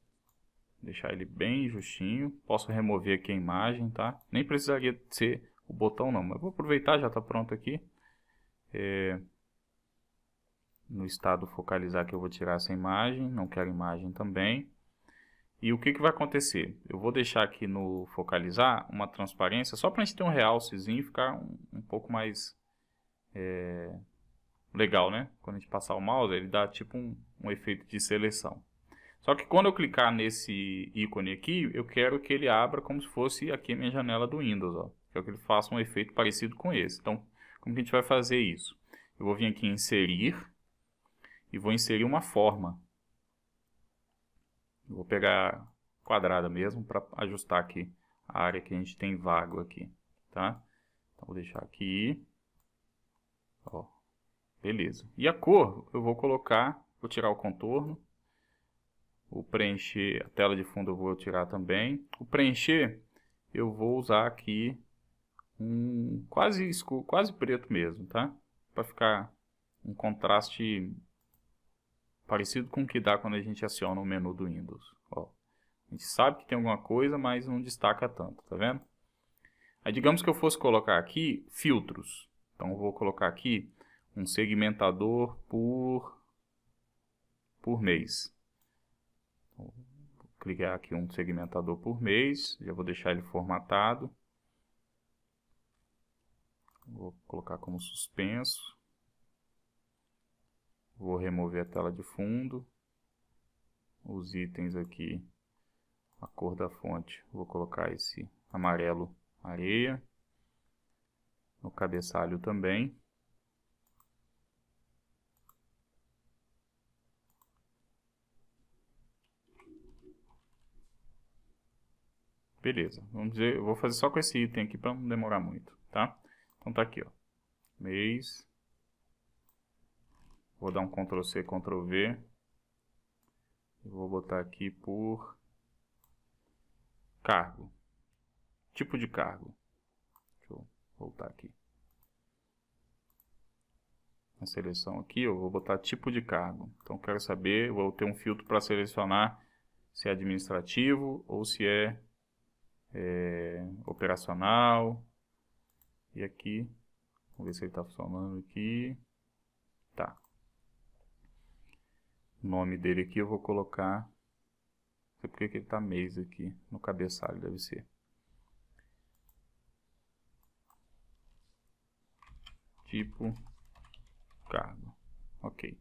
Deixar ele bem justinho. Posso remover aqui a imagem, tá? Nem precisaria ser o botão não, mas vou aproveitar, já está pronto aqui. No estado focalizar que eu vou tirar essa imagem, não quero imagem também. E o que vai acontecer? Eu vou deixar aqui no focalizar uma transparência, só para a gente ter um realcezinho e ficar um pouco mais legal, né? Quando a gente passar o mouse, ele dá tipo um efeito de seleção. Só que quando eu clicar nesse ícone aqui, eu quero que ele abra como se fosse aqui a minha janela do Windows. Ó. Quero que ele faça um efeito parecido com esse. Então, como que a gente vai fazer isso? Eu vou vir aqui em inserir e vou inserir uma forma. Eu vou pegar quadrada mesmo para ajustar aqui a área que a gente tem vago aqui. Tá? Então, vou deixar aqui. Ó. Beleza. E a cor, eu vou colocar, vou tirar o contorno. O preencher, a tela de fundo eu vou tirar também. O preencher, eu vou usar aqui um quase escuro, quase preto mesmo, tá? Para ficar um contraste parecido com o que dá quando a gente aciona o menu do Windows. Ó, a gente sabe que tem alguma coisa, mas não destaca tanto, tá vendo? Aí digamos que eu fosse colocar aqui filtros. Então eu vou colocar aqui um segmentador por mês. Vou clicar aqui um segmentador por mês, já vou deixar ele formatado. Vou colocar como suspenso. Vou remover a tela de fundo. Os itens aqui, a cor da fonte, vou colocar esse amarelo areia. No cabeçalho também. Beleza, vamos dizer, eu vou fazer só com esse item aqui para não demorar muito, tá? Então tá aqui, ó, mês. Vou dar um Ctrl C, Ctrl V. Eu vou botar aqui por cargo. Tipo de cargo. Deixa eu voltar aqui. a seleção aqui, eu vou botar tipo de cargo. Então, quero saber, eu vou ter um filtro para selecionar se é administrativo ou se é operacional. E aqui, vamos ver se ele está funcionando aqui. Tá. O nome dele aqui eu vou colocar, não sei porque que ele está mês aqui, no cabeçalho deve ser. Tipo cargo. Ok.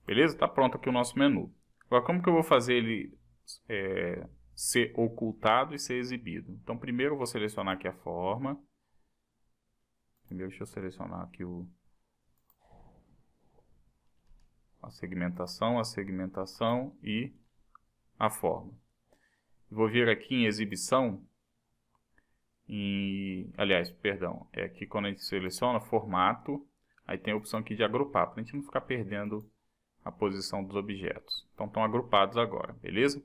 Beleza? Tá pronto aqui o nosso menu. Agora, como que eu vou fazer ele ser ocultado e ser exibido? Então, primeiro eu vou selecionar aqui a forma. Primeiro, deixa eu selecionar aqui a segmentação e a forma. Vou vir aqui em exibição. Aliás, perdão, é aqui quando a gente seleciona formato, aí tem a opção aqui de agrupar, para a gente não ficar perdendo a posição dos objetos. Então, estão agrupados agora, beleza?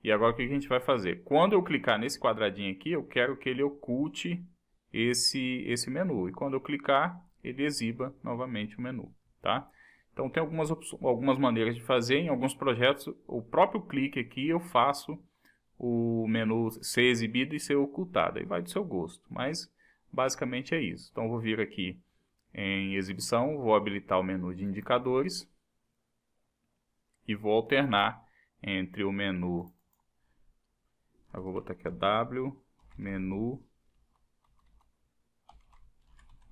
E agora o que a gente vai fazer? Quando eu clicar nesse quadradinho aqui, eu quero que ele oculte esse menu. E quando eu clicar, ele exiba novamente o menu, tá? Então, tem algumas maneiras de fazer. Em alguns projetos, o próprio clique aqui eu faço o menu ser exibido e ser ocultado. Aí vai do seu gosto, mas basicamente é isso. Então, eu vou vir aqui em exibição, vou habilitar o menu de indicadores e vou alternar entre o menu, eu vou botar aqui a W, menu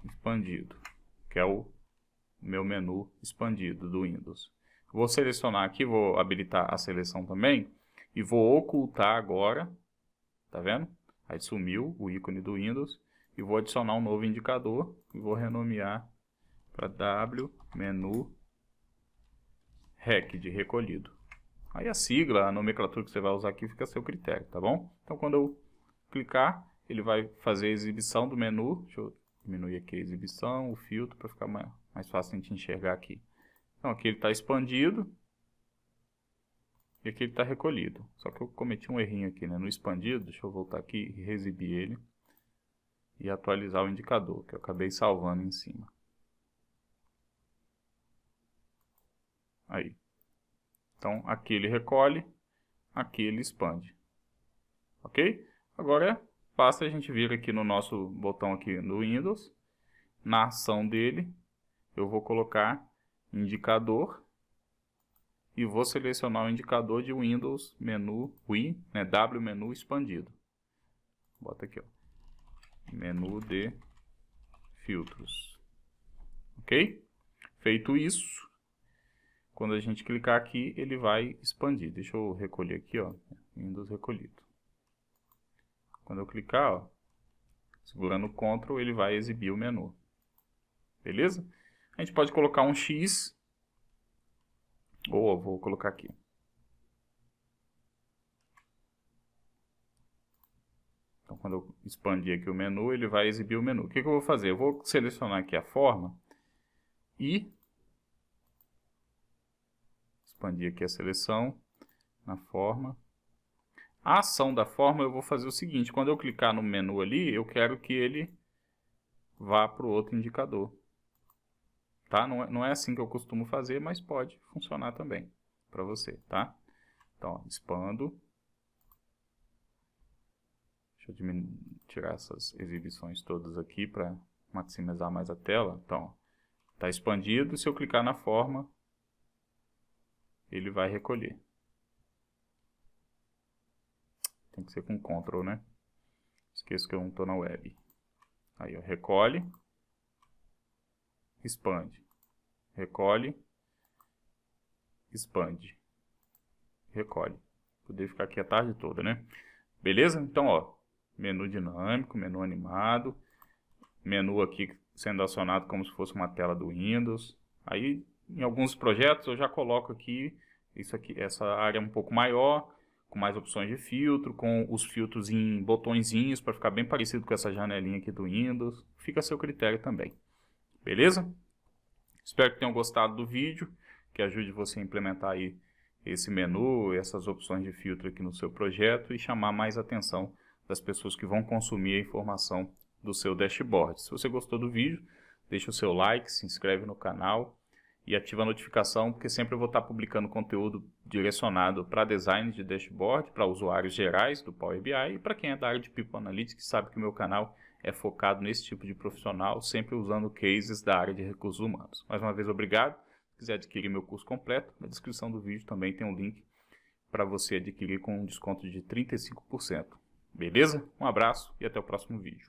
expandido, que é o meu menu expandido do Windows. Vou selecionar aqui, vou habilitar a seleção também e vou ocultar agora, tá vendo? Aí sumiu o ícone do Windows e vou adicionar um novo indicador e vou renomear para W menu REC de recolhido. Aí a sigla, a nomenclatura que você vai usar aqui fica a seu critério, tá bom? Então quando eu clicar, ele vai fazer a exibição do menu. Deixa eu diminuir aqui a exibição, o filtro, para ficar mais fácil a gente enxergar aqui. Então aqui ele está expandido e aqui ele está recolhido. Só que eu cometi um errinho aqui, né? No expandido, deixa eu voltar aqui e reexibir ele e atualizar o indicador, que eu acabei salvando em cima. Aí. Então aqui ele recolhe, aqui ele expande. Ok? Agora basta a gente vir aqui no nosso botão aqui no Windows, na ação dele, eu vou colocar indicador e vou selecionar o indicador de Windows menu né, W menu expandido. Bota aqui, ó, menu de filtros. Ok? Feito isso, quando a gente clicar aqui, ele vai expandir. Deixa eu recolher aqui, ó, Windows recolhido. Quando eu clicar, ó, segurando o Ctrl, ele vai exibir o menu. Beleza? A gente pode colocar um X, ou eu vou colocar aqui. Então, quando eu expandir aqui o menu, ele vai exibir o menu. O que eu vou fazer? Eu vou selecionar aqui a forma e expandir aqui a seleção na forma. A ação da forma eu vou fazer o seguinte: quando eu clicar no menu ali, eu quero que ele vá para o outro indicador. Tá? Não é assim que eu costumo fazer, mas pode funcionar também para você, tá? Então, ó, expando. Deixa eu tirar essas exibições todas aqui para maximizar mais a tela. Então, está expandido. Se eu clicar na forma, ele vai recolher. Tem que ser com Ctrl, né? Esqueço que eu não estou na web. Aí, ó, recolhe. Expande. Recolhe. Expande. Recolhe. Poder ficar aqui a tarde toda, né? Beleza? Então, ó, menu dinâmico, menu animado, menu aqui sendo acionado como se fosse uma tela do Windows. Aí, em alguns projetos, eu já coloco aqui, essa área um pouco maior, com mais opções de filtro, com os filtros em botõezinhos, para ficar bem parecido com essa janelinha aqui do Windows. Fica a seu critério também. Beleza? Espero que tenham gostado do vídeo, que ajude você a implementar aí esse menu, essas opções de filtro aqui no seu projeto e chamar mais atenção das pessoas que vão consumir a informação do seu dashboard. Se você gostou do vídeo, deixa o seu like, se inscreve no canal e ativa a notificação, porque sempre eu vou estar publicando conteúdo direcionado para design de dashboard, para usuários gerais do Power BI e para quem é da área de People Analytics, sabe que o meu canal é focado nesse tipo de profissional, sempre usando cases da área de recursos humanos. Mais uma vez, obrigado. Se quiser adquirir meu curso completo, na descrição do vídeo também tem um link para você adquirir com um desconto de 35%. Beleza? Um abraço e até o próximo vídeo.